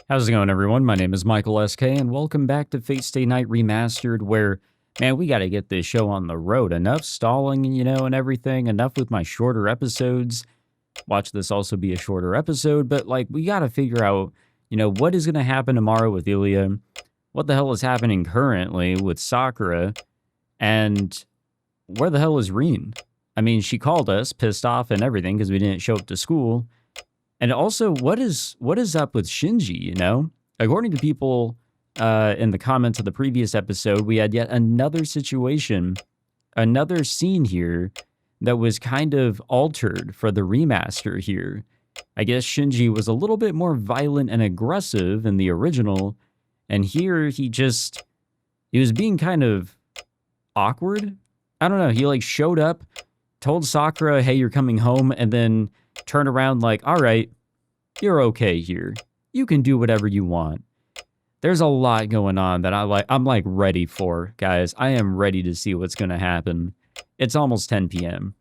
How's it going, everyone? My name is Michael SK, and welcome back to Fate Stay Night Remastered, where, man, we gotta get this show on the road. Enough stalling, and everything. Enough with my shorter episodes. Watch this also be a shorter episode, but, like, we gotta figure out, what is gonna happen tomorrow with Ilya, what the hell is happening currently with Sakura, and where the hell is Rin? I mean, she called us, pissed off and everything, because we didn't show up to school. And also, what is up with Shinji, According to people in the comments of the previous episode, we had yet another situation, another scene here that was kind of altered for the remaster here. I guess Shinji was a little bit more violent and aggressive in the original, and here he was being kind of awkward. I don't know, he showed up, told Sakura, hey, you're coming home, and then turn around like, all right, you're okay here. You can do whatever you want. There's a lot going on that I'm ready for, guys. I am ready to see what's going to happen. It's almost 10 p.m.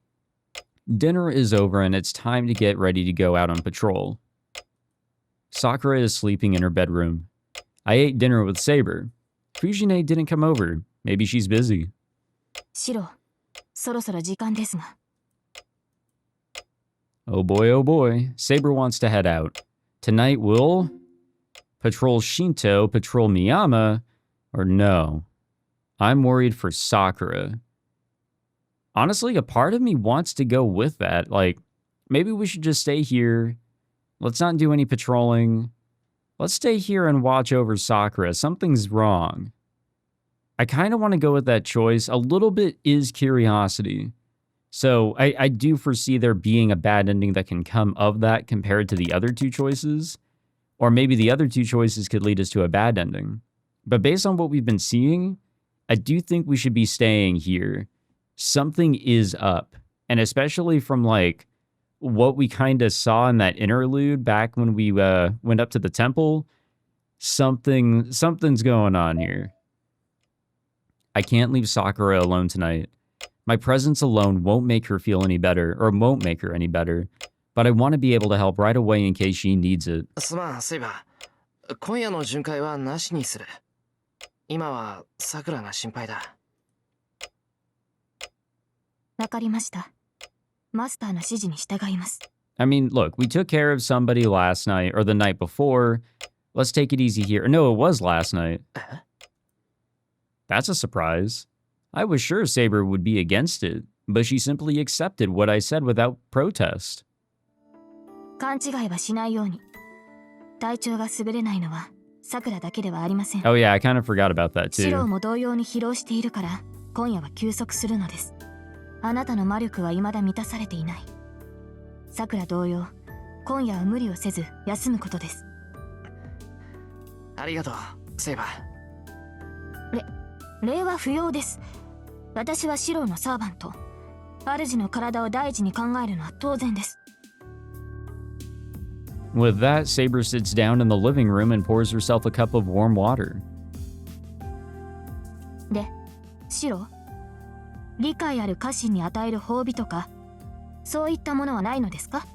Dinner is over and it's time to get ready to go out on patrol. Sakura is sleeping in her bedroom. I ate dinner with Saber. Fujine didn't come over. Maybe she's busy. Shirou, そろそろ時間ですが。Oh boy, Saber wants to head out. Tonight we'll patrol Shinto, patrol Miyama, or no. I'm worried for Sakura. Honestly, a part of me wants to go with that. Maybe we should just stay here. Let's not do any patrolling. Let's stay here and watch over Sakura. Something's wrong. I kind of want to go with that choice. A little bit is curiosity. So I do foresee there being a bad ending that can come of that compared to the other two choices. Or maybe the other two choices could lead us to a bad ending. But based on what we've been seeing, I do think we should be staying here. Something is up. And especially from what we kind of saw in that interlude back when we went up to the temple, something's going on here. I can't leave Sakura alone tonight. My presence alone won't make her feel any better, or won't make her any better, but I want to be able to help right away in case she needs it. すまん、セイバー。今夜の巡回はなしにする。今はさくらが心配だ。わかりました。マスターの指示に従います。I mean, look, we took care of somebody last night, or the night before. Let's take it easy here. No, it was last night. That's a surprise. I was sure Saber would be against it, but she simply accepted what I said without protest. 勘違いはしないように。体調が優れないのはさくらだけではありません。Oh yeah, I kind of forgot about that too. シロウも同様に疲労しているから今夜は休息するのです。あなたの魔力は未だ満たされていない。さくら同様、今夜は無理をせず休むことです。ありがとう、セイバー。礼は不要です。私はシロウのサーバント。主の体を大事に考えるのは当然です。With that, Saber sits down in the living room and pours herself a cup of warm water. で、シロウ、理解ある家臣に与える褒美とか、そういったものはないのですか?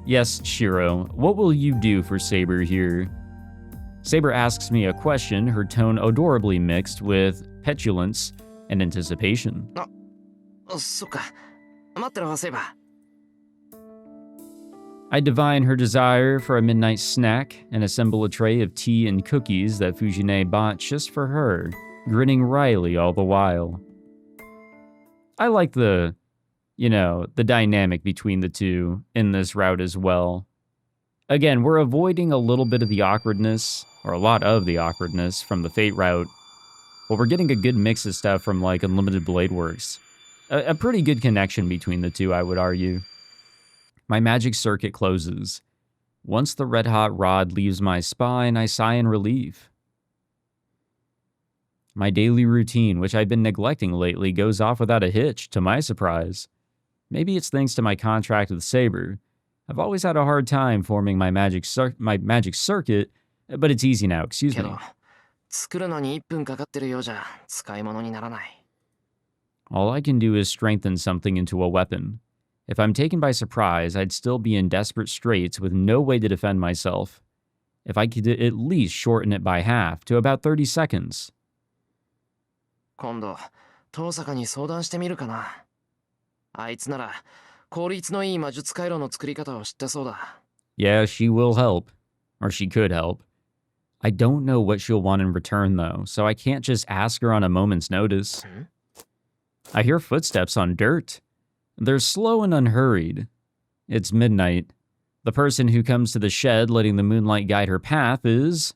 Yes, Shirou. What will you do for Saber here? Saber asks me a question, her tone adorably mixed with petulance and anticipation. そっか。待ってろ、セイバー。I divine her desire for a midnight snack and assemble a tray of tea and cookies that Fujine bought just for her, grinning wryly all the while. I like the dynamic between the two in this route as well. Again, we're avoiding a little bit of the awkwardness, or a lot of the awkwardness from the Fate route, but we're getting a good mix of stuff from Unlimited Blade Works. A pretty good connection between the two, I would argue. My magic circuit closes. Once the red-hot rod leaves my spine, I sigh in relief. My daily routine, which I've been neglecting lately, goes off without a hitch, to my surprise. Maybe it's thanks to my contract with Saber. I've always had a hard time forming my magic circuit, but it's easy now, excuse me. 作るのに1分かかってるようじゃ使い物にならない。All I can do is strengthen something into a weapon. If I'm taken by surprise, I'd still be in desperate straits with no way to defend myself. if I could at least shorten it by half to about 30 seconds. 今度遠坂に相談してみるかな。あいつなら効率のいい魔術回路の作り方を知ってそうだ。 Yeah, she will help. Or she could help. I don't know what she'll want in return, though, so I can't just ask her on a moment's notice. I hear footsteps on dirt. They're slow and unhurried. It's midnight. The person who comes to the shed letting the moonlight guide her path is...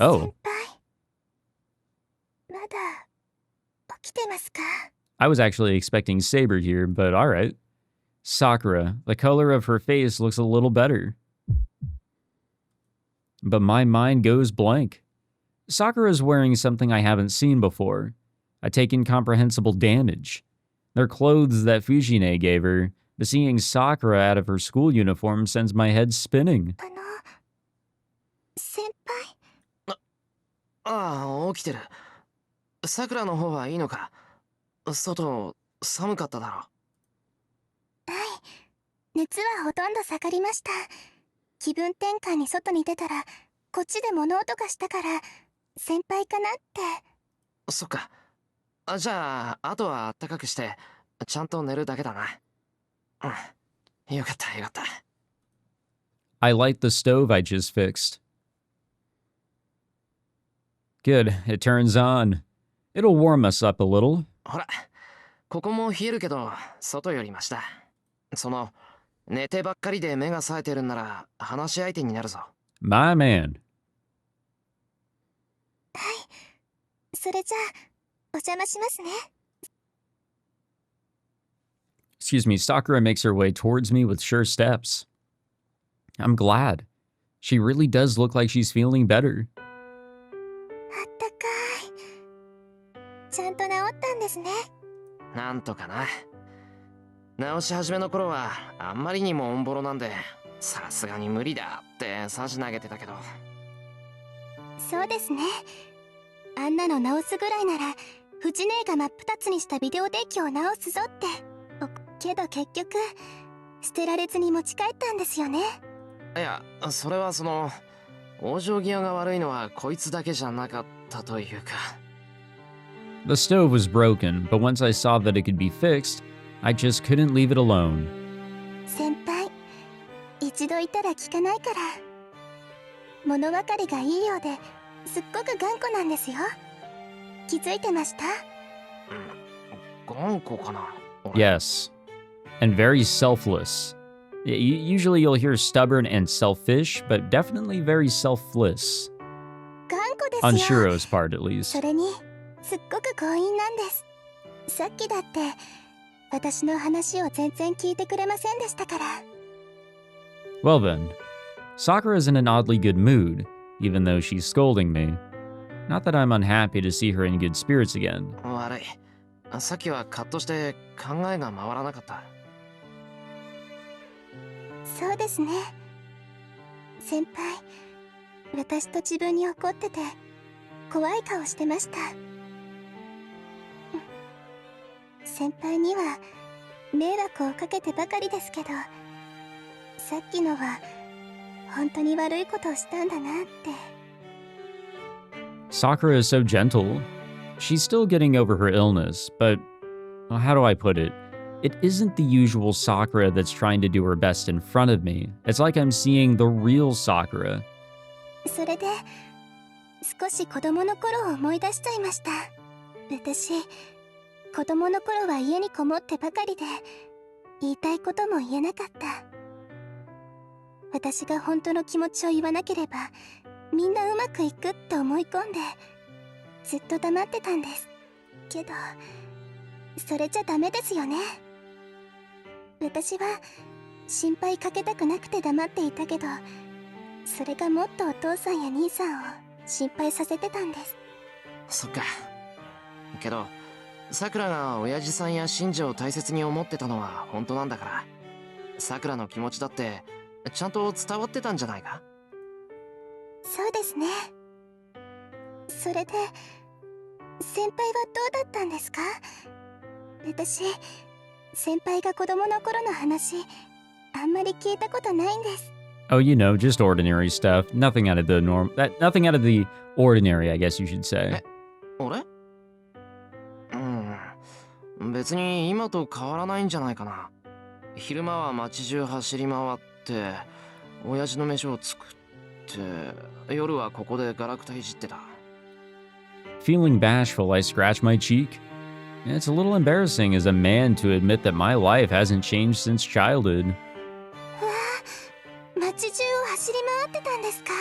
Oh. 先輩まだ起きてますか？ I was actually expecting Saber here, but alright. Sakura, the color of her face looks a little better. But my mind goes blank. Sakura's wearing something I haven't seen before. I take incomprehensible damage. They're clothes that Fujine gave her, but seeing Sakura out of her school uniform sends my head spinning. 先輩ああ、起きてる。さくらの方はいいのか。外寒かっただろ。はい、熱はほとんど下がりました。気分転換に外に出たらこっちで物音がしたから先輩かなって。そっか。じゃああとはあったかくしてちゃんと寝るだけだな。うん、よかったよかった。 I light the stove I just fixed. Good, it turns on. It'll warm us up a little. ほら、ここも冷えるけど外よりマシだ。寝てばっかりで目が冴えてるんなら話し相手になるぞ。 My man. それじゃあお邪魔しますね。 Excuse me, Sakura makes her way towards me with sure steps. I'm glad. She really does look like she's feeling better. あったかい。ちゃんと治ったんですね。なんとかな。直し始めの頃はあんまりにもオンボロなんでさすがに無理だって差し投げてたけど。そうですね。あんなの直すぐらいなら藤姉が真っ二つにしたビデオデッキを直すぞって。けど結局捨てられずに持ち帰ったんですよね。いや、それは往生際が悪いのはこいつだけじゃなかったというか。 The stove was broken, but once I saw that it could be fixed, I just couldn't leave it alone. 先輩、一度いたら聞かないから。物分かりがいいようですっごく頑固なんですよ。気づいてました？頑固かな。 Yes. And very selfless. Usually you'll hear stubborn and selfish, but definitely very selfless. 頑固ですよ。 On Shirou's part, at least. それにすっごく強引なんです。さっきだって私の話を全然聞いてくれませんでしたから。 Well then, Sakura's in an oddly good mood, even though she's scolding me. Not that I'm unhappy to see her in good spirits again. 悪い。さっきはカッとして考えが回らなかった。そうですね。先輩、私と自分に怒ってて怖い顔してました。先輩には迷惑をかけてばかりですけど、さっきのは本当に悪いことをしたんだなって。 Sakura is so gentle. She's still getting over her illness, but how do I put it? It isn't the usual Sakura that's trying to do her best in front of me. It's like I'm seeing the real Sakura. それで少し子供の頃を思い出しちゃいました。私、子供の頃は家にこもってばかりで言いたいことも言えなかった。私が本当の気持ちを言わなければみんなうまくいくって思い込んでずっと黙ってたんです。けどそれじゃダメですよね。私は心配かけたくなくて黙っていたけど、それがもっとお父さんや兄さんを心配させてたんです。そっか。けどさくらが親父さんや信者を大切に思ってたのは本当なんだから、さくらの気持ちだってちゃんと伝わってたんじゃないか。そうですね。それで先輩はどうだったんですか？私、先輩が子供の頃の話あんまり聞いたことないんです。Oh, you know, just ordinary stuff. Nothing out of the nothing out of the ordinary, I guess you should say. 俺別に今と変わらないんじゃないかな。昼間は街中走り回って、親父の飯を作って、夜はここでガラクタいじってた。Feeling bashful, I scratch my cheek. It's a little embarrassing as a man to admit that my life hasn't changed since childhood. うわあ、街中を走り回ってたんですか？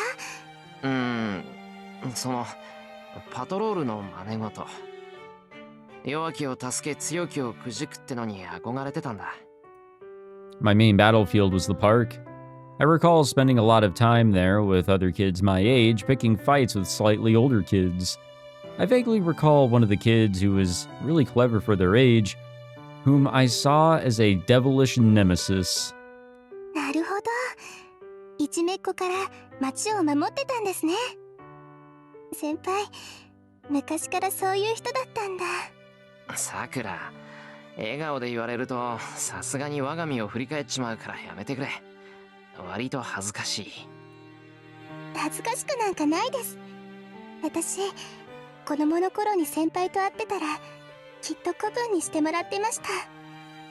そのパトロールの真似事。弱きを助け強きをくじくってのに憧れてたんだ。My main battlefield was the park. I recall spending a lot of time there with other kids my age, picking fights with slightly older kids. I vaguely recall one of the kids who was really clever for their age, whom I saw as a devilish nemesis. なるほど。一目っ子から街を守ってたんですね。先輩、昔からそういう人だったんだ。さくら、笑顔で言われるとさすがに我が身を振り返っちまうからやめてくれ。割と恥ずかしい。恥ずかしくなんかないです。私、子供の頃に先輩と会ってたらきっと子分にしてもらってました。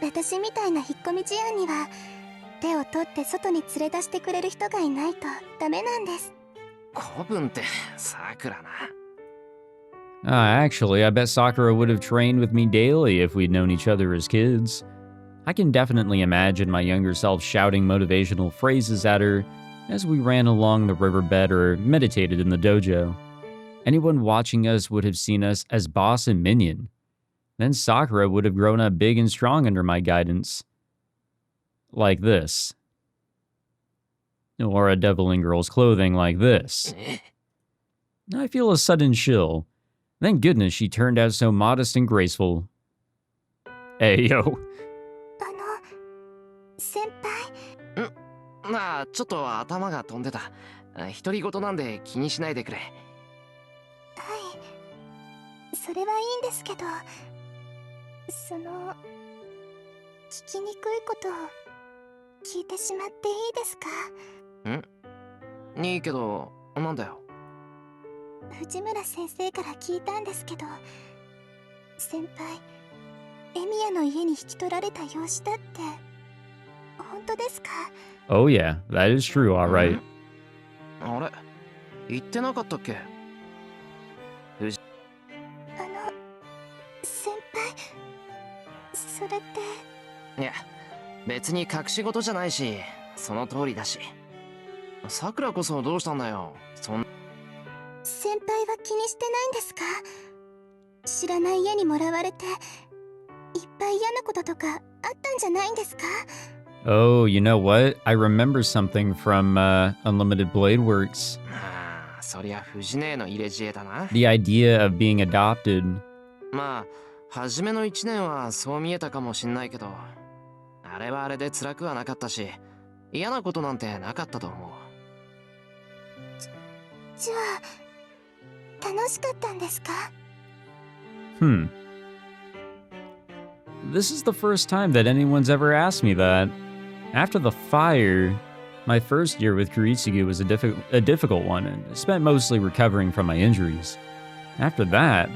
私みたいな引っ込み思案には手を取って外に連れ出してくれる人がいないとダメなんです。子分ってさくらな。Actually, I bet Sakura would have trained with me daily if we'd known each other as kids. I can definitely imagine my younger self shouting motivational phrases at her as we ran along the riverbed or meditated in the dojo. Anyone watching us would have seen us as boss and minion. Then Sakura would have grown up big and strong under my guidance. Like this. Or a devil in girl's clothing like this. I feel a sudden chill. Thank goodness she turned out so modest and graceful. Hey, yo. 先輩。ちょっと頭が飛んでた。独り言なんで気にしないでくれ。はい、それはいいんですけど、聞きにくいことを聞いてしまっていいですか？いいけど、なんだよ。藤村先生から聞いたんですけど、先輩、エミヤの家に引き取られた養子だって本当ですか？ Oh yeah, that is true, alright. あれ、言ってなかったっけ？先輩、それって。いや、別に隠し事じゃないし、その通りだし。さくらこそどうしたんだよ。先輩は気にしてないんですか？知らない家にもらわれていっぱい嫌なこととかあったんじゃないんですか？ Oh, you know what? I remember something from Unlimited Blade Works. そりゃ藤姉の入れ知恵だな。The idea of being adopted. まあ、初めの1年はそう見えたかもしんないけど、あれはあれで辛くはなかったし、嫌なことなんてなかったと思う。じゃあ、楽しかったんですか？ This is the first time that anyone's ever asked me that. After the fire, my first year with Kiritsugu was a difficult one, and I spent mostly recovering from my injuries. After that,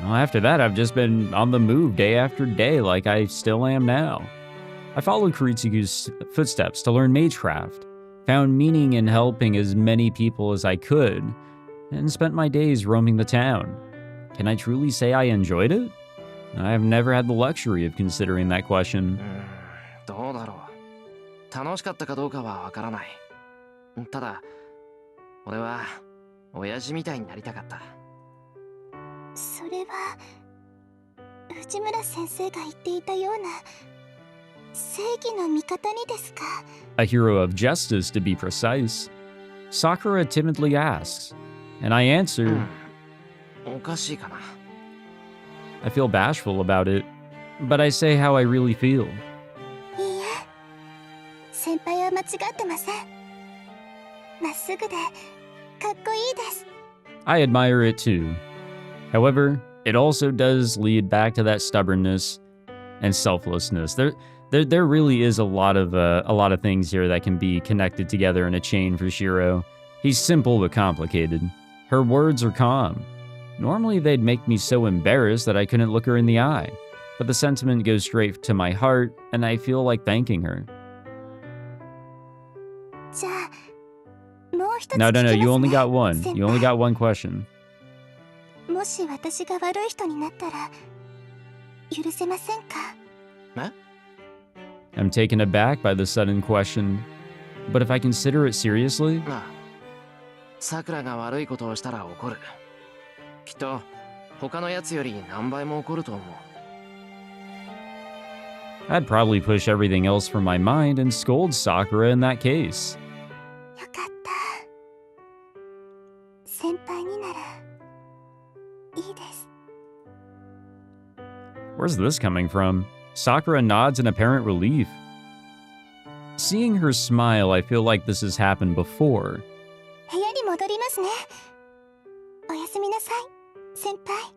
I've just been on the move day after day like I still am now. I followed Kiritsugu's footsteps to learn magecraft, found meaning in helping as many people as I could, and spent my days roaming the town. Can I truly say I enjoyed it? I've never had the luxury of considering that question. どうだろう。楽しかったかどうかはわからない。ただ、俺は親父みたいになりたかった。それは藤村先生が言っていたような正義の味方にですか？ A hero of justice, to be precise. Sakura timidly asks, and I answer, おかしいかな。I feel bashful about it, but I say how I really feel. いいえ、先輩は間違ってません。まっすぐでかっこいいです。I admire it too. However, it also does lead back to that stubbornness and selflessness. There really is a lot of things here that can be connected together in a chain for Shirou. He's simple but complicated. Her words are calm. Normally they'd make me so embarrassed that I couldn't look her in the eye, but the sentiment goes straight to my heart, and I feel like thanking her. じゃあもう一つ No, 聞きますね you only got one. 先輩 You only got one question. もし私が悪い人になったら許せませんか I'm taken aback by the sudden question, but if I consider it seriously, ああ、さくらが悪いことをしたら怒る。きっと他のやつより何倍も怒ると思う。 I'd probably push everything else from my mind and scold Sakura in that case. よかった先輩にならいいです Where's this coming from? Sakura nods in apparent relief. Seeing her smile, I feel like this has happened before. 部屋に戻りますねおやすみなさい先輩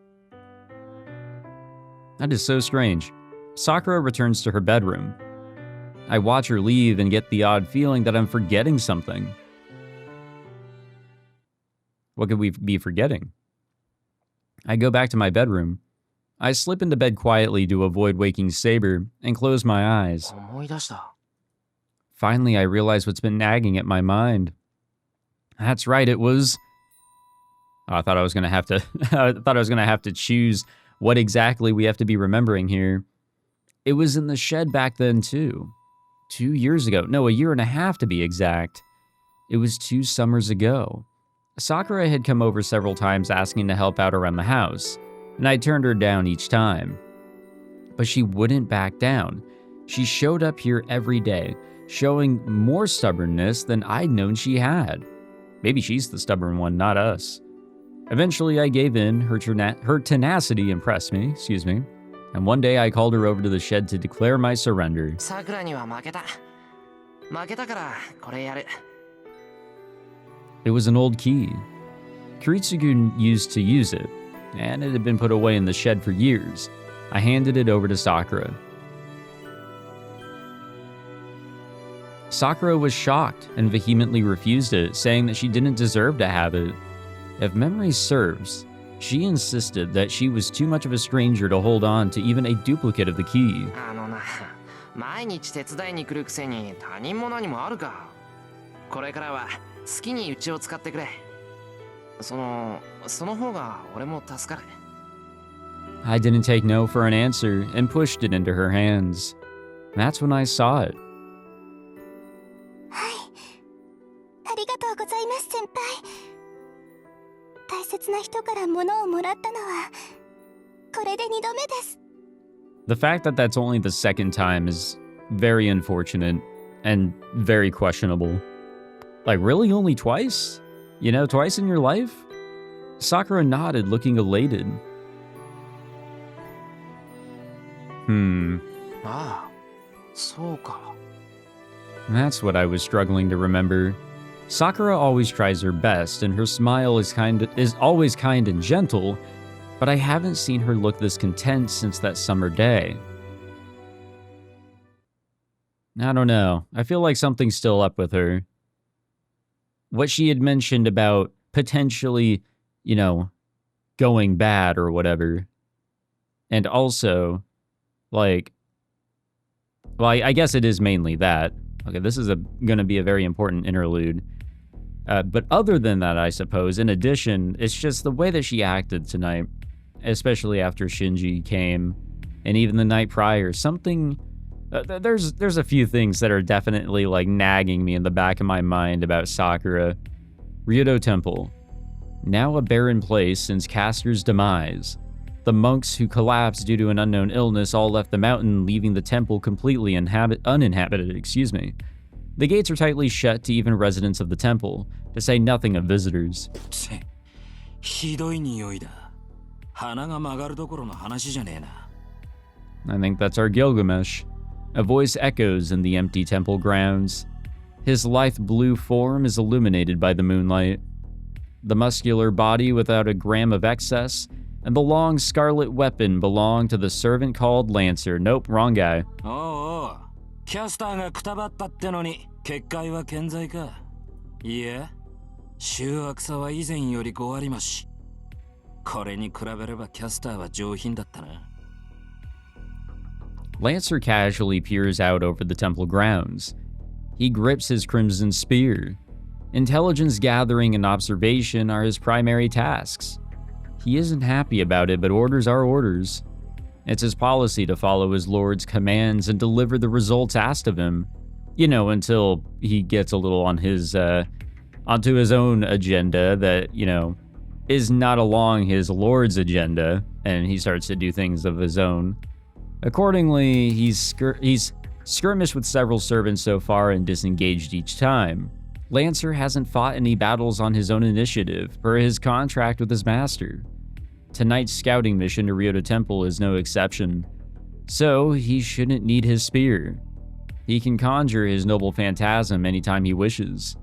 That is so strange. Sakura returns to her bedroom. I watch her leave and get the odd feeling that I'm forgetting something. What could we be forgetting? I go back to my bedroom. I slip into bed quietly to avoid waking Saber and close my eyes. 思い出した。 Finally, I realize what's been nagging at my mind. That's right, it was... Oh, I thought I was gonna have to... I thought I was gonna have to choose what exactly we have to be remembering here. It was in the shed back then, too. 2 years ago. No, a year and a half to be exact. It was 2 summers ago. Sakura had come over several times asking to help out around the house, and I turned her down each time. But she wouldn't back down. She showed up here every day, showing more stubbornness than I'd known she had. Maybe she's the stubborn one, not us. Eventually, I gave in. Her tenacity impressed me, and one day I called her over to the shed to declare my surrender. さくらには負けた。負けたからこれやる。 It was an old key. Kiritsugu used to use it, and it had been put away in the shed for years. I handed it over to Sakura. Sakura was shocked and vehemently refused it, saying that she didn't deserve to have it. If memory serves, she insisted that she was too much of a stranger to hold on to even a duplicate of the key. あのな、毎日手伝いに来るくせに他人も何もあるか。これからは好きにうちを使ってくれ。その方が俺も助かる。 I didn't take no for an answer and pushed it into her hands. That's when I saw it. はいありがとうございます先輩大切な人から物をもらったのはこれで2度目です The fact that that's only the second time is very unfortunate and very questionable. Like, really only twice? You know, twice in your life? Sakura nodded, looking elated. ああ、そうか。 That's what I was struggling to remember. Sakura always tries her best, and her smile is always kind and gentle, but I haven't seen her look this content since that summer day. I don't know. I feel like something's still up with her. What she had mentioned about potentially, you know, going bad or whatever. And also, like, well, I guess it is mainly that. Okay, this is going to be a very important interlude. But other than that, I suppose, in addition, it's just the way that she acted tonight, especially after Shinji came, and even the night prior. Something, there's a few things that are definitely like nagging me in the back of my mind about Sakura. Ryudo Temple, now a barren place since Castor's demise. The monks who collapsed due to an unknown illness all left the mountain, leaving the temple completely uninhabited. The gates are tightly shut to even residents of the temple, to say nothing of visitors. ひどい匂いだ。鼻が曲がるどころの話じゃねえな。 I think that's our Gilgamesh. A voice echoes in the empty temple grounds. His lithe blue form is illuminated by the moonlight. The muscular body without a gram of excess, and the long scarlet weapon belong to the servant called Lancer. Nope, wrong guy. おうおう、キャスターがくたばったってのに結界は健在か。いや、醜悪さは以前より5割増し。これに比べればキャスターは上品だったな。Lancer casually peers out over the temple grounds. He grips his crimson spear. Intelligence gathering and observation are his primary tasks. He isn't happy about it, but orders are orders. It's his policy to follow his lord's commands and deliver the results asked of him. You know, until he gets a little on his, onto his own agenda that, you know, is not along his lord's agenda, and he starts to do things of his own. Accordingly, he's skirmished with several servants so far and disengaged each time. Lancer hasn't fought any battles on his own initiative, per his contract with his master. Tonight's scouting mission to Ryota Temple is no exception, so he shouldn't need his spear. He can conjure his noble phantasm anytime he wishes.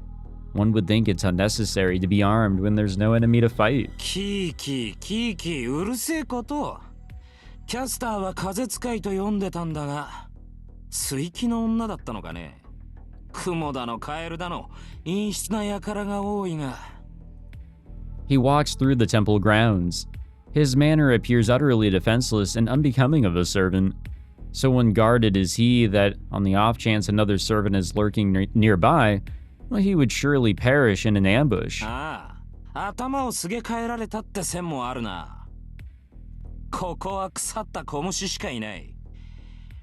One would think it's unnecessary to be armed when there's no enemy to fight. キーキーうるせえこと。キャスターは風使いと呼んでたんだが、水気の女だったのかね。雲だのカエルだの陰湿な輩が多いが。He walks through the temple grounds. His manner appears utterly defenseless and unbecoming of a servant. So unguarded is he that, on the off chance another servant is lurking nearby, well, he would surely perish in an ambush. ああ、頭をすげ替えられたって線もあるな。ここは腐った小虫しかいない。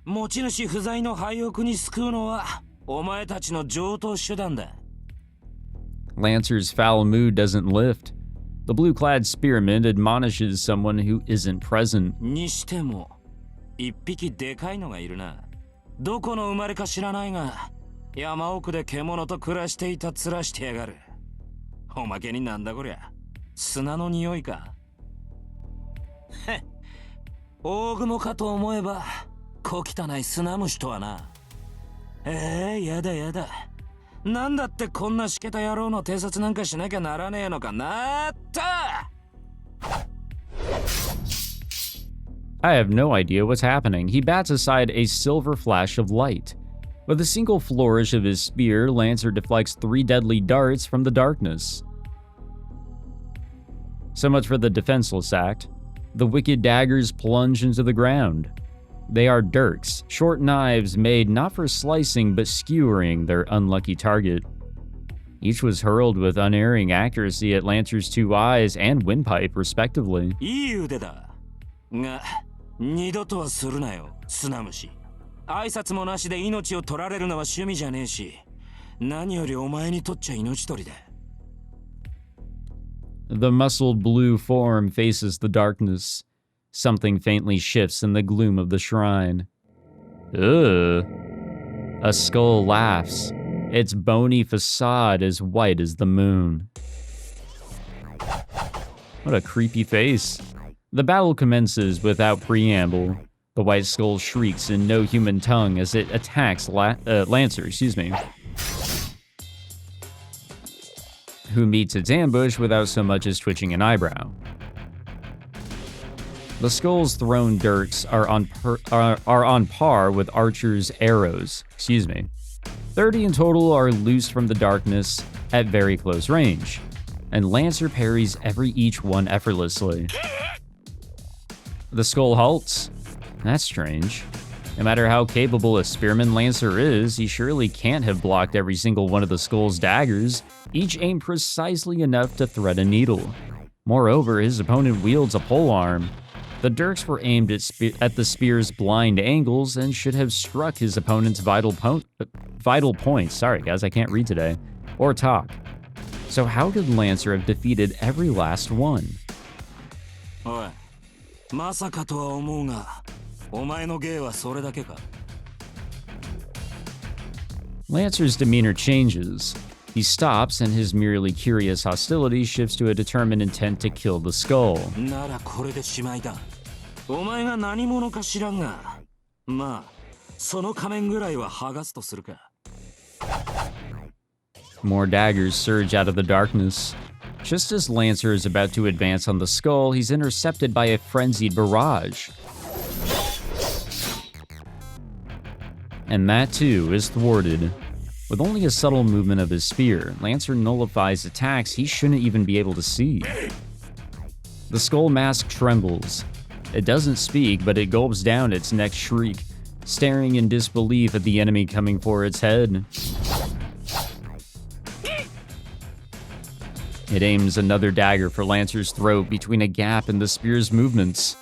持ち主不在の廃屋に救うのはお前たちの常套手段だ。Lancer's foul mood doesn't lift. The blue-clad spearman admonishes someone who isn't present. にしても、一匹でかいのがいるな。どこの生まれか知らないが、山奥で獣と暮らしていた面してやがる。おまけになんだこりゃ。砂の匂いか。へっ。大雲かと思えば、小汚い砂虫とはな。やだやだ。なんだってこんなしけた野郎の偵察なんかしなきゃならねえのかなった。I have no idea what's happening. He bats aside a silver flash of light. With a single flourish of his spear, Lancer deflects 3 deadly darts from the darkness. So much for the defenseless act. The wicked daggers plunge into the ground. They are dirks, short knives made not for slicing but skewering their unlucky target. Each was hurled with unerring accuracy at Lancer's 2 eyes and windpipe, respectively. いい腕だ。が、二度とはするなよ、砂虫。挨拶もなしで命を取られるのは趣味じゃねえし、何よりお前にとっちゃ命取りだ。The muscled blue form faces the darkness. Something faintly shifts in the gloom of the shrine. Ugh. A skull laughs, its bony facade as white as the moon. What a creepy face. The battle commences without preamble. The white skull shrieks in no human tongue as it attacks Lancer, who meets its ambush without so much as twitching an eyebrow. The skull's thrown dirks are on par with archers' arrows. 30 in total are loosed from the darkness at very close range, and Lancer parries each one effortlessly. The skull halts. That's strange. No matter how capable a spearman Lancer is, he surely can't have blocked every single one of the skull's daggers, each aimed precisely enough to thread a needle. Moreover, his opponent wields a polearm. The dirks were aimed at the spear's blind angles and should have struck his opponent's vital points. Sorry guys, I can't read today. Or talk. So how could Lancer have defeated every last one? おい、まさかとは思うが、お前の芸はそれだけか。Lancer's demeanor changes. He stops, and his merely curious hostility shifts to a determined intent to kill the skull. ならこれでしまいだ。お前が何者か知らんが、まあ、その仮面ぐらいは剥がすとするか。More daggers surge out of the darkness. Just as Lancer is about to advance on the skull, he's intercepted by a frenzied barrage. And that too is thwarted. With only a subtle movement of his spear, Lancer nullifies attacks he shouldn't even be able to see. The skull mask trembles. It doesn't speak, but it gulps down its next shriek, staring in disbelief at the enemy coming for its head. It aims another dagger for Lancer's throat between a gap in the spear's movements.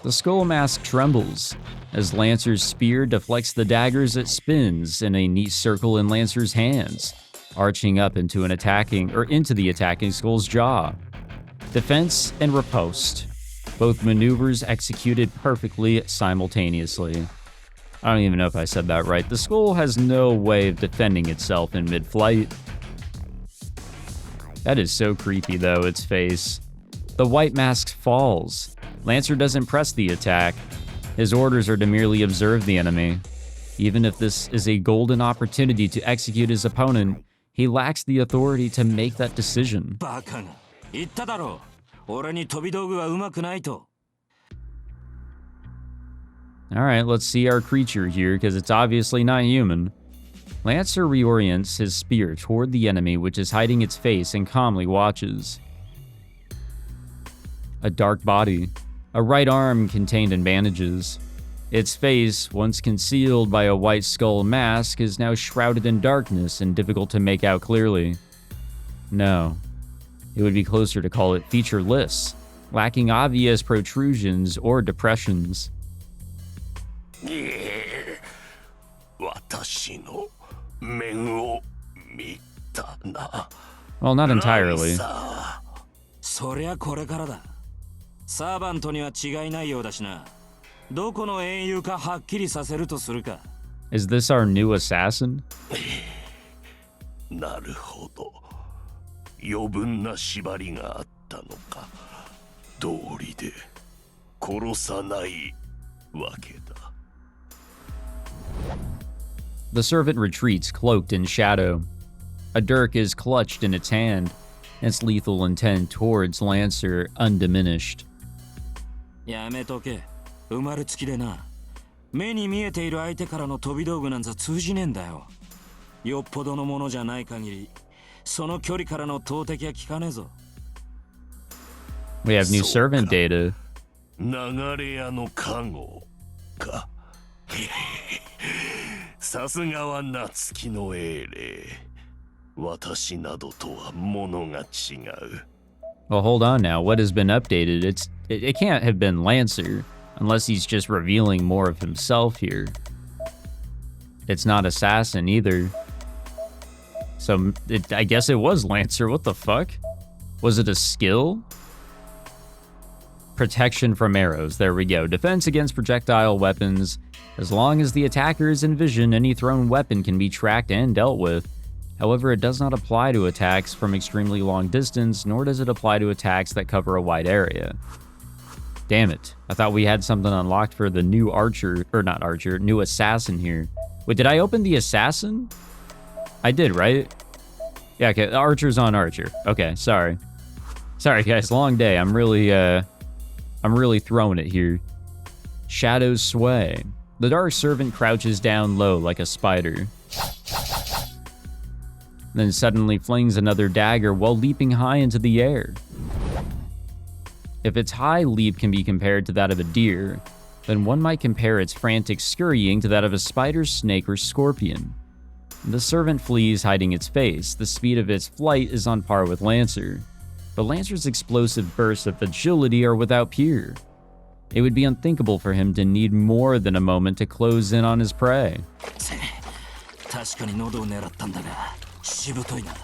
The skull mask trembles. As Lancer's spear deflects the daggers, it spins in a neat circle in Lancer's hands, arching up into the attacking skull's jaw. Defense and riposte, both maneuvers executed perfectly simultaneously. I don't even know if I said that right. The skull has no way of defending itself in mid-flight. That is so creepy though, its face. The white mask falls. Lancer doesn't press the attack. His orders are to merely observe the enemy. Even if this is a golden opportunity to execute his opponent, he lacks the authority to make that decision. Alright, let's see our creature here, because it's obviously not human. Lancer reorients his spear toward the enemy, which is hiding its face, and calmly watches. A dark body. A right arm contained in bandages. Its face, once concealed by a white skull mask, is now shrouded in darkness and difficult to make out clearly. No. It would be closer to call it featureless, lacking obvious protrusions or depressions. Well, not entirely. そりゃこれからだ。サーバントには違いないようだしな。どこの英雄かはっきりさせるとするか。Is this our new assassin? なるほど。余分な縛りがあったのか。道理で殺さないわけだ。The servant retreats, cloaked in shadow. A dirk is clutched in its hand, its lethal intent towards Lancer undiminished. やめとけ。生まれつきでな。目に見えている相手からの飛び道具なんざ通じねえんだよ。よっぽどのものじゃない限り、その距離からの投擲は効かねえぞ。We have new servant data. 流れ屋の加護か。さすがは夏希の英霊。私などとは物が違う。Well, hold on now. What has been updated? It can't have been Lancer, unless he's just revealing more of himself here. It's not Assassin either. So, I guess it was Lancer. What the fuck? Was it a skill? Protection from arrows. There we go. Defense against projectile weapons. As long as the attacker is in vision, any thrown weapon can be tracked and dealt with. However, it does not apply to attacks from extremely long distance, nor does it apply to attacks that cover a wide area. Damn it. I thought we had something unlocked for the new archer, or not archer, new assassin here. Wait, did I open the assassin? I did, right? Yeah, okay, the archer's on archer. Okay, sorry. Sorry guys, long day. I'm really throwing it here. Shadows sway. The dark servant crouches down low like a spider. Then suddenly flings another dagger while leaping high into the air. If its high leap can be compared to that of a deer, then one might compare its frantic scurrying to that of a spider, snake, or scorpion. The servant flees, hiding its face. The speed of its flight is on par with Lancer, but Lancer's explosive bursts of agility are without peer. It would be unthinkable for him to need more than a moment to close in on his prey. 確かに喉を狙ったんだが、しぶといな。治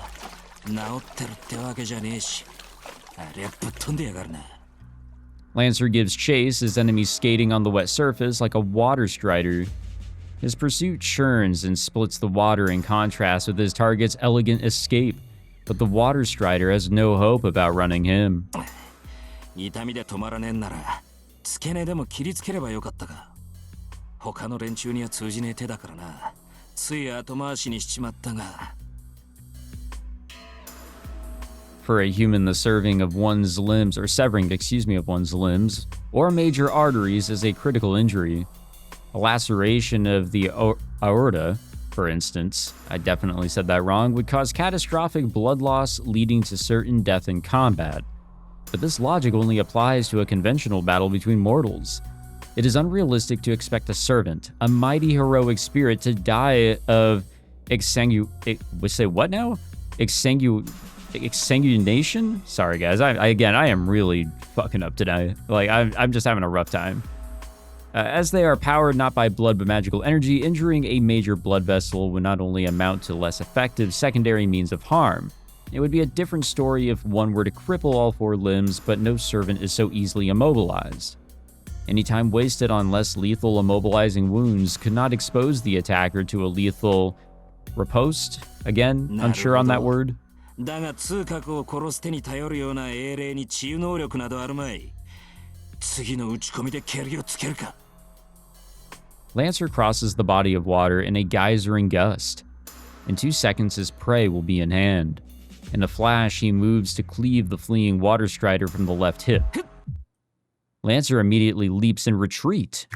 ってるってわけじゃねえし、あれはぶっ飛んでやがるな。Lancer gives chase, his enemies skating on the wet surface like a water strider. His pursuit churns and splits the water in contrast with his target's elegant escape, but the water strider has no hope of outrunning him. 痛みで止まらねえんなら、付け根でも切りつければよかったか。他の連中には通じねえ手だからな。つい後回しにしちまったが。For a human, the severing of one's limbs or major arteries is a critical injury. A laceration of the aorta, for instance, I definitely said that wrong, would cause catastrophic blood loss leading to certain death in combat. But this logic only applies to a conventional battle between mortals. It is unrealistic to expect a servant, a mighty heroic spirit, to die of exsanguination? Sorry guys, I am really fucking up today. Like, I'm just having a rough time. As they are powered not by blood but magical energy, injuring a major blood vessel would not only amount to less effective secondary means of harm, it would be a different story if one were to cripple all 4 limbs, but no servant is so easily immobilized. Any time wasted on less lethal immobilizing wounds could not expose the attacker to a lethal riposte? Again, unsure on that word. だが通覚を殺す手に頼るような英霊に治癒能力などあるまい。次の打ち込みで蹴りをつけるか。Lancer crosses the body of water in a geysering gust. In 2 seconds, his prey will be in hand. In a flash, he moves to cleave the fleeing water strider from the left hip. Lancer immediately leaps in retreat.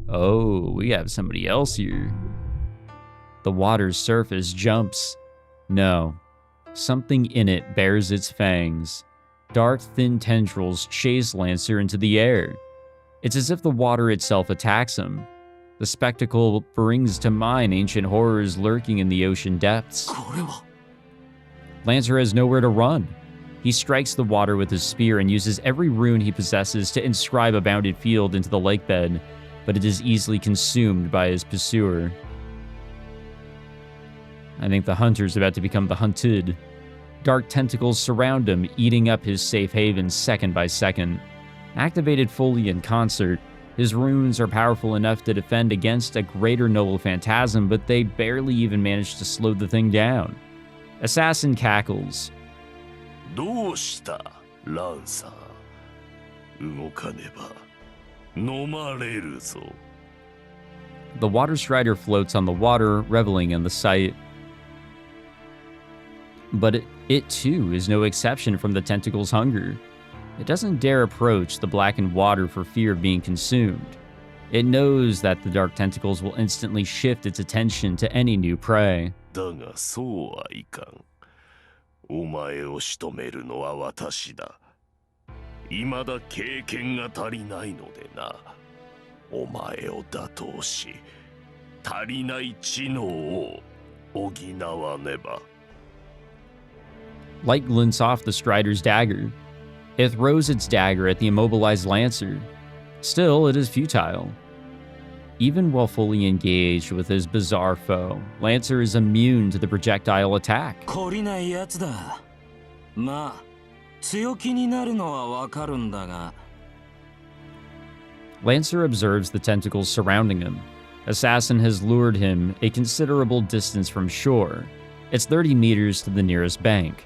Oh, we have somebody else here. The water's surface jumps. No, something in it bares its fangs. Dark, thin tendrils chase Lancer into the air. It's as if the water itself attacks him. The spectacle brings to mind ancient horrors lurking in the ocean depths. Lancer has nowhere to run. He strikes the water with his spear and uses every rune he possesses to inscribe a bounded field into the lake bed, but it is easily consumed by his pursuer. I think the hunter's about to become the hunted. Dark tentacles surround him, eating up his safe haven second by second. Activated fully in concert, his runes are powerful enough to defend against a greater noble phantasm, but they barely even manage to slow the thing down. Assassin cackles. どうしたランサー動かねば飲まれるぞ The water strider floats on the water, reveling in the sight. But it too is no exception from the tentacle's hunger. It doesn't dare approach the blackened water for fear of being consumed. It knows that the dark tentacles will instantly shift its attention to any new prey. だがそうはいかんお前を仕留めるのは私だ未だ経験が足りないのでなお前を打倒し足りない知能を補わねば Light glints off the strider's dagger. It throws its dagger at the immobilized Lancer. Still, it is futile. Even while fully engaged with his bizarre foe, Lancer is immune to the projectile attack. 懲りないやつだ。まあ、強気になるのはわかるんだが。Lancer observes the tentacles surrounding him. Assassin has lured him a considerable distance from shore. It's 30 meters to the nearest bank.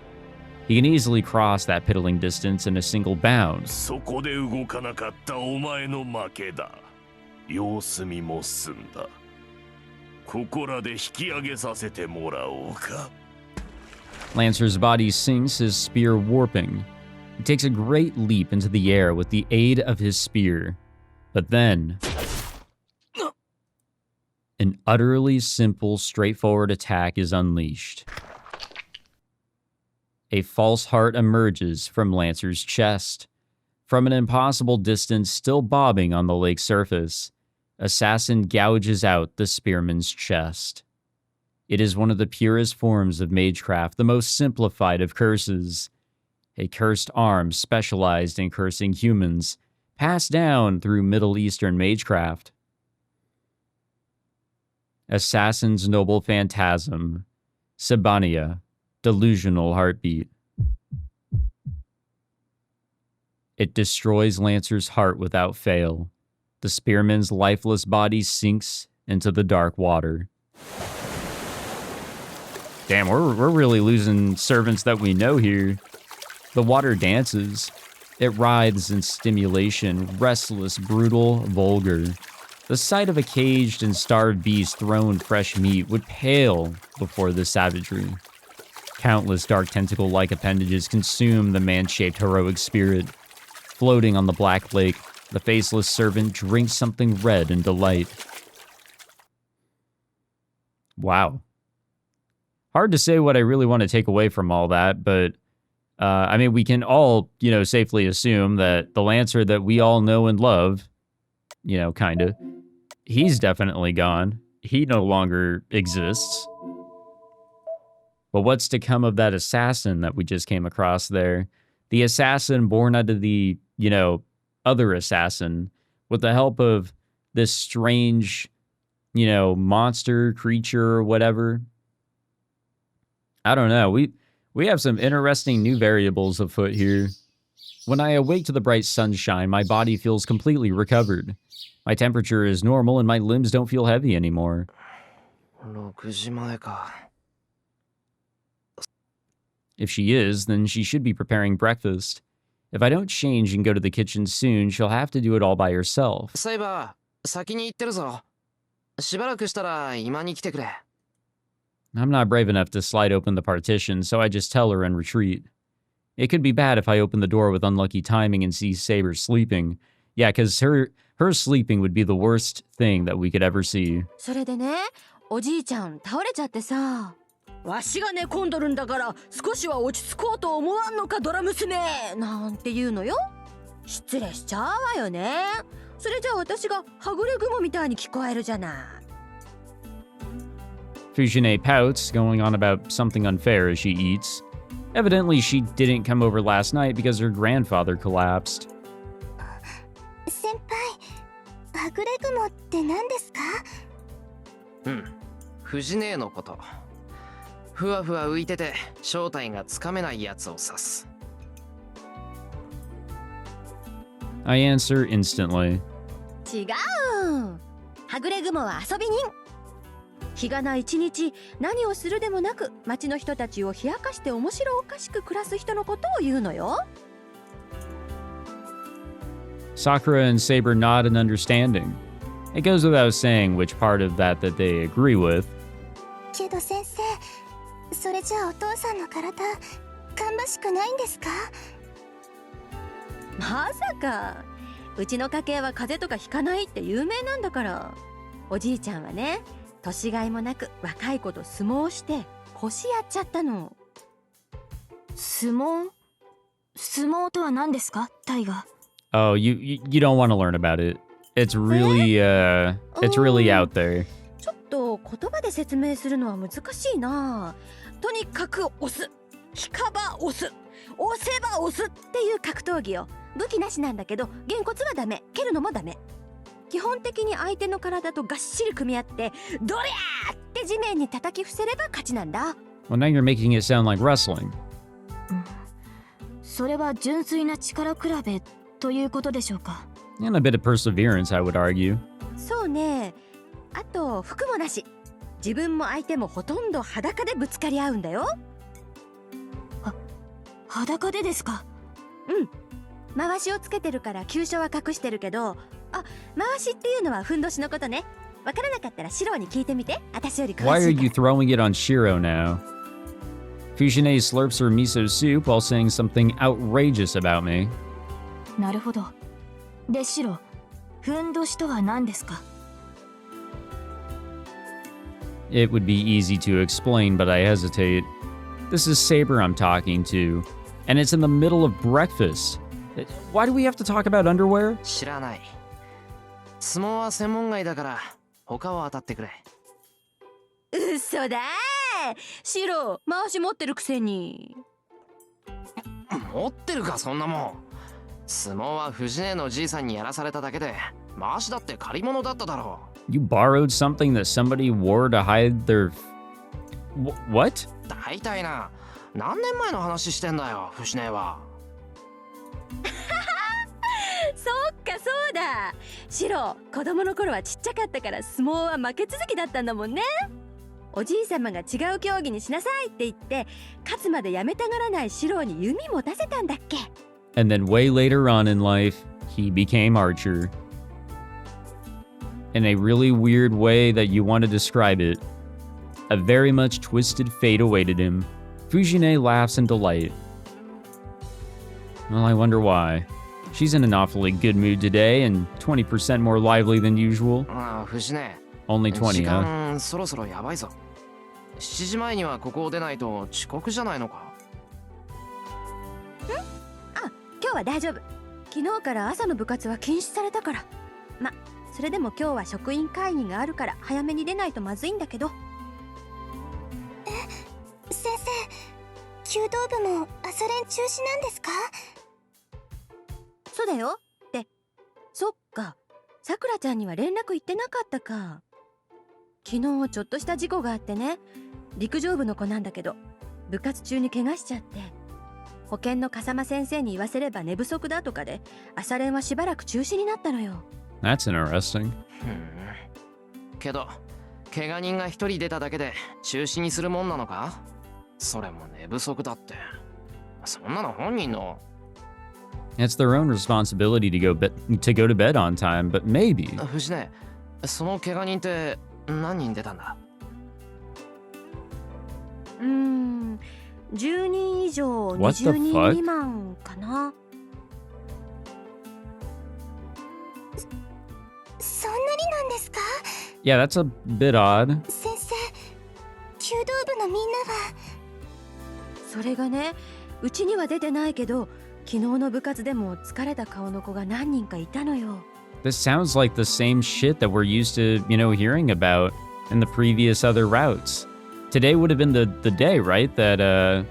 He can easily cross that piddling distance in a single bound. そこで動かなかったお前の負けだ様子見も済んだここらで引き上げさせてもらおうか Lancer's body sinks, his spear warping. He takes a great leap into the air with the aid of his spear. But then, an utterly simple, straightforward attack is unleashed. A false heart emerges from Lancer's chest. From an impossible distance, still bobbing on the lake's surface, Assassin gouges out the spearman's chest. It is one of the purest forms of magecraft, the most simplified of curses. A cursed arm specialized in cursing humans, passed down through Middle Eastern magecraft. Assassin's noble phantasm, Sibania, delusional heartbeat. It destroys Lancer's heart without fail. The spearman's lifeless body sinks into the dark water. Damn, we're really losing servants that we know here. The water dances. It writhes in stimulation, restless, brutal, vulgar. The sight of a caged and starved beast thrown fresh meat would pale before this savagery. Countless dark tentacle-like appendages consume the man-shaped heroic spirit. Floating on the black lake, the faceless servant drinks something red in delight. Wow. Hard to say what I really want to take away from all that, but I mean, we can all, safely assume that the Lancer that we all know and love, kinda, he's definitely gone. He no longer exists. But what's to come of that assassin that we just came across there? The assassin born out of the, other assassin with the help of this strange, monster, creature, or whatever. I don't know. We have some interesting new variables afoot here. When I awake to the bright sunshine, my body feels completely recovered. My temperature is normal and my limbs don't feel heavy anymore. 6時前か。 If she is, then she should be preparing breakfast. If I don't change and go to the kitchen soon, she'll have to do it all by herself. サイバー、先に行ってるぞ。しばらくしたら今に来てくれ。 I'm not brave enough to slide open the partition, so I just tell her and retreat. It could be bad if I open the door with unlucky timing and see Saber sleeping. Yeah, because her sleeping would be the worst thing that we could ever see. それでね、おじいちゃん倒れちゃってさ。わしが寝込んどるんだから少しは落ち着こうと思わんのかドラ娘なんて言うのよ。失礼しちゃうわよね。それじゃあ私がはぐれ雲みたいに聞こえるじゃない。 Fujine pouts, going on about something unfair as she eats. Evidently, she didn't come over last night because her grandfather collapsed. 先輩、はぐれ雲って何ですか？藤姉のこと。ふわふわ浮いてて正体がつかめないやつを指す。 I answer instantly. 違う。はぐれ雲は遊び人。日がな一日何をするでもなく町の人たちを冷やかして面白おかしく暮らす人のことを言うのよ。 Sakura and Saber nod in understanding. It goes without saying which part of that they agree with. けど先生、それじゃあお父さんの体、芳しくないんですか？まさか。うちの家系は風邪とかひかないって有名なんだから。おじいちゃんはね、年がいもなく若い子と相撲して腰やっちゃったの。相撲とは何ですか、タイガ？ Oh, you don't want to learn about it. It's really out there. ちょっと言葉で説明するのは難しいな。とにかく押す、引かば押す、押せば押すっていう格闘技よ。武器なしなんだけどげんこつはダメ、蹴るのもダメ。基本的に相手の体とがっしり組み合ってドリャーって地面に叩き伏せれば勝ちなんだ。 Well, now you're making it sound like wrestling. それは純粋な力比べということでしょうか？ And a bit of perseverance, I would argue. そうね。あと服もなし。自分も相手もほとんど裸でぶつかり合うんだよ。裸でですか？うん。回しをつけてるから急所は隠してるけど、あ、回しっていうのはふんどしのことね。わからなかったらシローに聞いてみて。私より詳しいから。 Why are you throwing it on Shirou now? Fujine slurps her miso soup while saying something outrageous about me. なるほど。で、シロ、ふんどしとは何ですか？ It would be easy to explain, but I hesitate. This is Saber I'm talking to, and it's in the middle of breakfast. Why do we have to talk about underwear? 知らない。相撲は専門外だから他を当たってくれ。嘘だー。シロー、回し持ってるくせに。持ってるかそんなもん。相撲は藤姉のじいさんにやらされただけで、回しだって借り物だっただろう。 You borrowed something that somebody wore to hide their... What? 大体な、何年前の話してんだよ、藤姉は。そっかそうだ。シロー、子供の頃はちっちゃかったから相撲は負け続きだったんだもんね。おじい様が違う競技にしなさいって言って勝つまでやめたがらないシローに弓持たせたんだっけ。 And then way later on in life, he became Archer. In a really weird way that you want to describe it, a very much twisted fate awaited him. Fujine laughs in delight. Well, I wonder why. She's in an awfully good mood today and 20% more lively than usual. ああ、藤根。 Only 時20, huh? 間そろそろやばいぞ。7時前にはここを出ないと遅刻じゃないのか。今日は大丈夫。昨日から朝の部活は禁止されたから。ま、それでも今日は職員会議があるから早めに出ないとまずいんだけど。先生、弓道部も朝練中止なんですか？そうだよ。ってそっか、さくらちゃんには連絡行ってなかったか。昨日ちょっとした事故があってね。陸上部の子なんだけど部活中に怪我しちゃって、保健の笠間先生に言わせれば寝不足だとかで朝練はしばらく中止になったのよ。 That's interesting. けど、怪我人が一人出ただけで中止にするもんなのか？それも寝不足だって。そんなの本人の。It's their own responsibility to go to bed on time, but maybe. 藤根、その怪我人って何人出たんだ？10人以上 What the 20人 fuck? 未満かな。そんなになんですか？ Yeah, that's a bit odd. 先生、弓道部のみんなは。それがね、うちには出てないけど昨日の部活でも疲れた顔の子が何人かいたのよ。 This sounds like the same shit that we're used to, hearing about in the previous other routes. Today would have been the day, right? That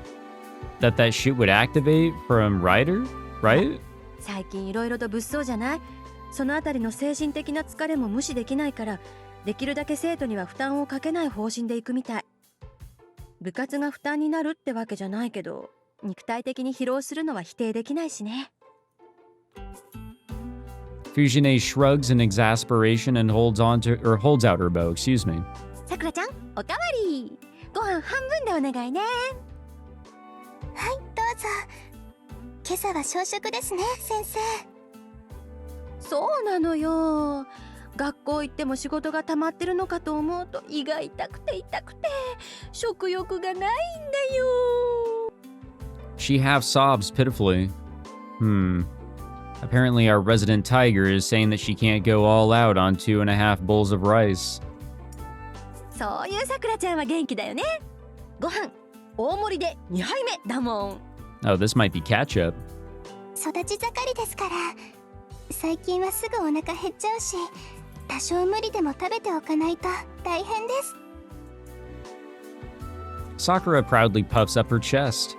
shit would activate from Ryder, right? 最近いろいろと物騒じゃない？そのあたりの精神的な疲れも無視できないから、できるだけ生徒には負担をかけない方針でいくみたい。部活が負担になるってわけじゃないけど、肉体的に疲労するのは否定できないしね。Fujine shrugs in exasperation and holds out her bow, excuse me. さくらちゃん、おかわり。ご飯半分でお願いね。はい、どうぞ。今朝は小食ですね、先生。そうなのよ。学校行っても仕事が溜まってるのかと思うと胃が痛くて食欲がないんだよ。 She half sobs pitifully. Apparently our resident tiger is saying that she can't go all out on 2.5 bowls of rice. そういうさくらちゃんは元気だよね。ご飯大盛りで2杯目だもん。 Oh, this might be catch-up. 育ち盛りですから。最近はすぐお腹減っちゃうし、多少無理でも食べておかないと大変です。 Sakura proudly puffs up her chest.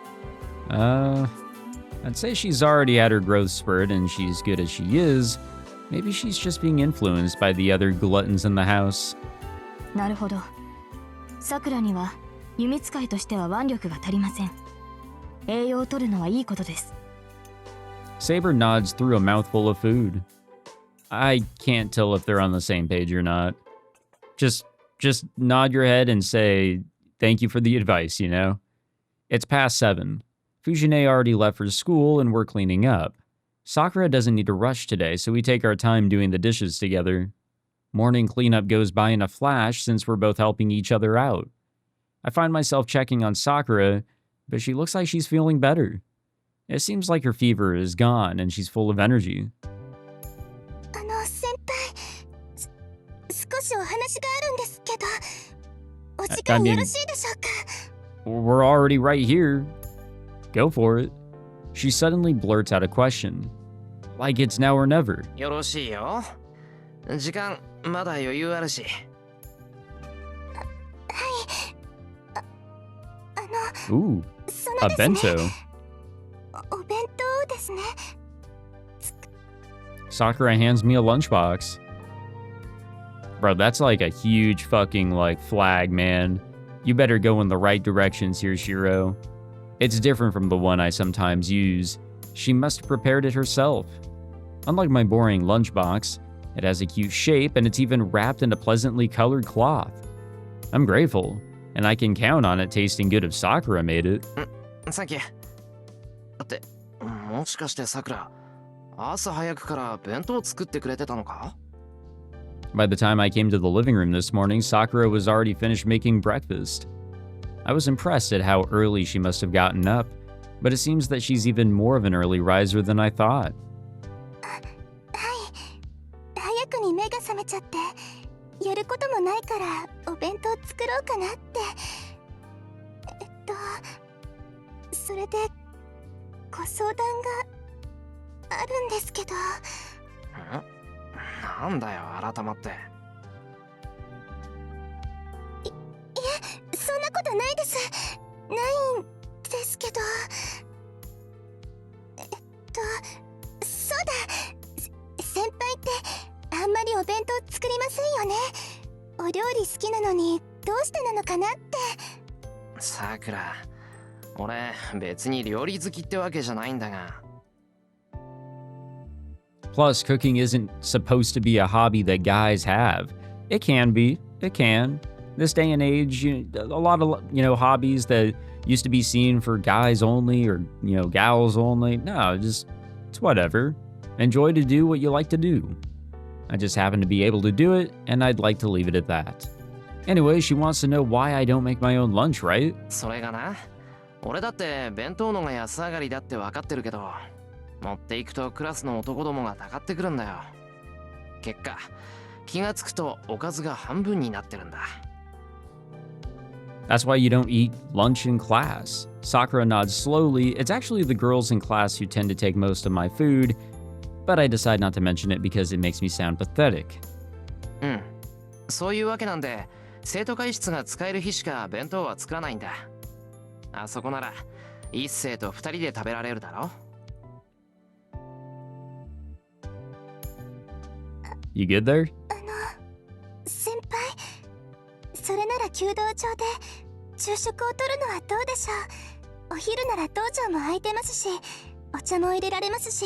I'd say she's already had her growth spurt and she's good as she is. Maybe she's just being influenced by the other gluttons in the house. なるほど。さくらには弓使いとしては腕力が足りません。栄養を取るのはいいことです。 Saber nods through a mouthful of food. I can't tell if they're on the same page or not. Just nod your head and say, thank you for the advice, It's past 7. Fujine already left for school and we're cleaning up. Sakura doesn't need to rush today, so we take our time doing the dishes together. Morning cleanup goes by in a flash since we're both helping each other out. I find myself checking on Sakura, but she looks like she's feeling better. It seems like her fever is gone and she's full of energy. 先輩、少しお話があるんですけど、お時 I 間 mean- よろしいでしょうか？ We're already right here. Go for it. She suddenly blurts out a question. Like it's now or never. よろしいよ。時間まだ余裕あるし。Ooh, そ a のですね、 bento. お弁当ですね。 Sakura hands me a lunchbox. Bro, that's like a huge fucking flag, man. You better go in the right directions here, Shirou. It's different from the one I sometimes use. She must have prepared it herself. Unlike my boring lunchbox, it has a cute shape and it's even wrapped in a pleasantly colored cloth. I'm grateful, and I can count on it tasting good if Sakura made it. サンキュー。だって、もしかしてさくら、朝早くから弁当作ってくれてたのか？ By the time I came to the living room this morning, Sakura was already finished making breakfast. I was impressed at how early she must have gotten up, but it seems that she's even more of an early riser than I thought. それでご相談があるんですけど。なんだよ改まって。いえ、そんなことないです。ないんですけど。そうだ、先輩ってあんまりお弁当作りませんよね。お料理好きなのにどうしてなのかなって。さくら、俺別に料理好きってわけじゃないんだが。Plus, cooking isn't supposed to be a hobby that guys have. It can be. It can. This day and age, a lot of, hobbies that used to be seen for guys only or, gals only. No, it's whatever. Enjoy to do what you like to do. I just happen to be able to do it, and I'd like to leave it at that. Anyway, she wants to know why I don't make my own lunch, right? それがな、俺だって弁当のが安上がりだって分かってるけど、持っていくとクラスの男どもがたかってくるんだよ。結果、気がつくとおかずが半分になってるんだ。That's why you don't eat lunch in class. Sakura nods slowly. It's actually the girls in class who tend to take most of my food, but I decide not to mention it because it makes me sound pathetic. うん。そういうわけなんで、生徒会室が使える日しか弁当は作らないんだ。あそこなら、一星と二人で食べられるだろ。You good there? 先輩、それなら弓道場で昼食をとるのはどうでしょう。お昼なら道場も空いてますし、お茶も入れられますし、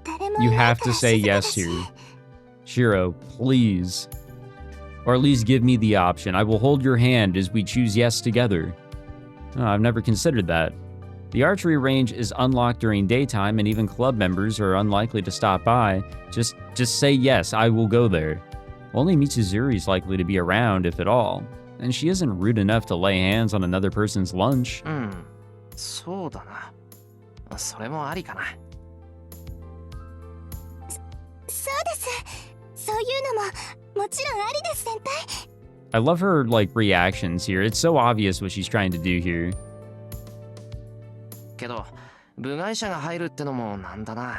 誰もい You ない have から to say 静かだ yes し。 here. Shirou, please. Or at least give me the option. I will hold your hand as we choose yes together. Oh, I've never considered that. The archery range is unlocked during daytime, and even club members are unlikely to stop by. Just say yes, I will go there. Only Mitsuzuri is likely to be around, if at all. And she isn't rude enough to lay hands on another person's lunch. うん、そうだな。それもありかな。そうです。そういうのももちろんありです、先輩。I love her, reactions here. It's so obvious what she's trying to do here. けど、部外者が入るってのもなんだな。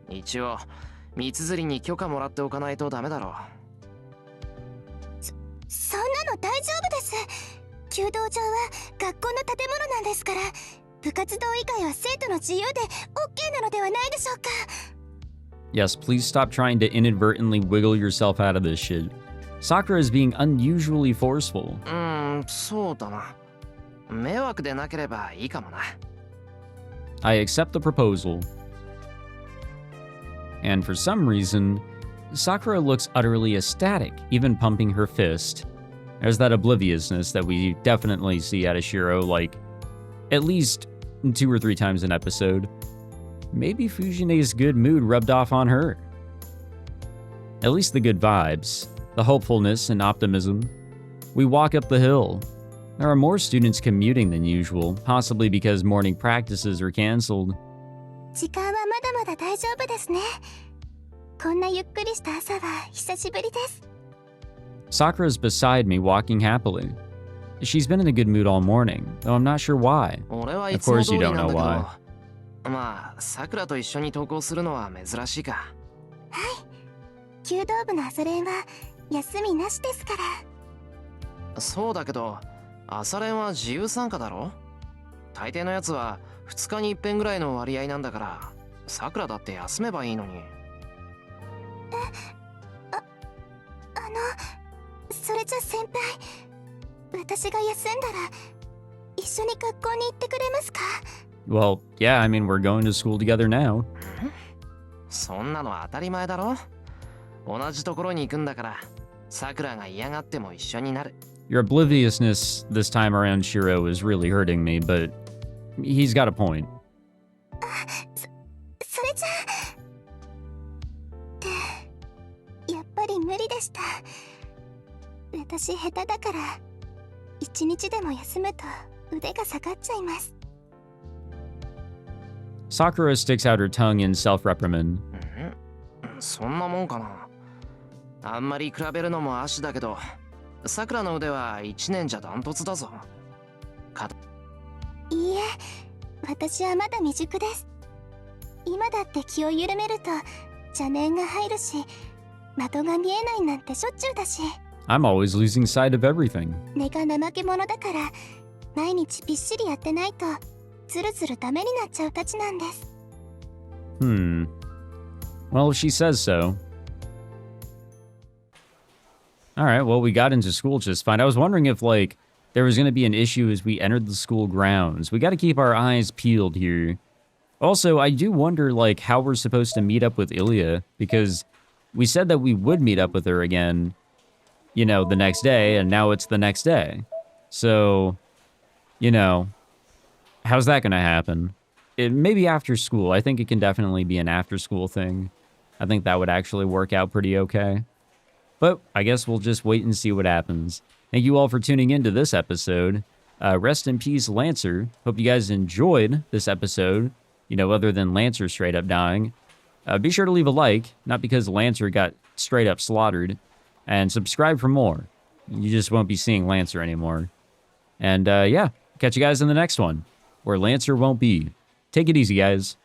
一応、三つ釣りに許可もらっておかないとダメだろう。そんなの大丈夫です。弓道場は学校の建物なんですから、部活動以外は生徒の自由で OK なのではないでしょうか。Yes, please stop trying to inadvertently wiggle yourself out of this shit. Sakura is being unusually forceful. そうだな。迷惑でなければいいかもな。I accept the proposal. And for some reason, Sakura looks utterly ecstatic, even pumping her fist. There's that obliviousness that we definitely see out of Shirou, at least 2 or 3 times an episode. Maybe Fujine's good mood rubbed off on her. At least the good vibes, the hopefulness and optimism. We walk up the hill. There are more students commuting than usual, possibly because morning practices are canceled. 時間はまだまだ大丈夫ですね。こんなゆっくりした朝は久しぶりです。Sakura's beside me, walking happily. She's been in a good mood all morning, though I'm not sure why. 俺はい Of つも course 通 you り don't なん know だ why. けど、まあ、さくらと一緒に登校するのは珍しいか。弓道部の朝練は休みなしですから。そうだけど、朝練は自由参加だろ。大抵のやつは2日に一遍ぐらいの割合なんだから、さくらだって休めばいいのに。それじゃ先輩、私が休んだら一緒に学校に行ってくれますか？ Well, yeah, I mean, we're going to school together now. そんなの当たり前だろ。同じところに行くんだから、さくらが嫌がっても一緒になる。Your obliviousness this time around, Shirou, is really hurting me, but he's got a point. それじゃってやっぱり無理でした。私下手だから一日でも休むと腕が下がっちゃいます。Sakura sticks out her tongue in self-reprimand. そんなもんかな。あんまり比べるのも足だけど、さくらの腕は1年じゃダントツだぞ。いいえ、私はまだ未熟です。今だって気を緩めると邪念が入るし、的が見えないなんてしょっちゅうだし。I'm always losing sight of everything. 根が怠け者だから、毎日びっしりやってないとずるずるダメになっちゃうたちなんです。Well, if she says so. Alright, well, we got into school just fine. I was wondering if, like, there was going to be an issue as we entered the school grounds. We got to keep our eyes peeled here. Also, I do wonder, like, how we're supposed to meet up with Ilya, because we said that we would meet up with her again, you know, the next day, and now it's the next day. So, you know, how's that going to happen? Maybe after school. I think it can definitely be an after-school thing. I think that would actually work out pretty okay. But I guess we'll just wait and see what happens. Thank you all for tuning into this episode. Rest in peace, Lancer. Hope you guys enjoyed this episode, you know, other than Lancer straight up dying. Be sure to leave a like, not because Lancer got straight up slaughtered, and subscribe for more. You just won't be seeing Lancer anymore. And yeah, catch you guys in the next one, where Lancer won't be. Take it easy, guys.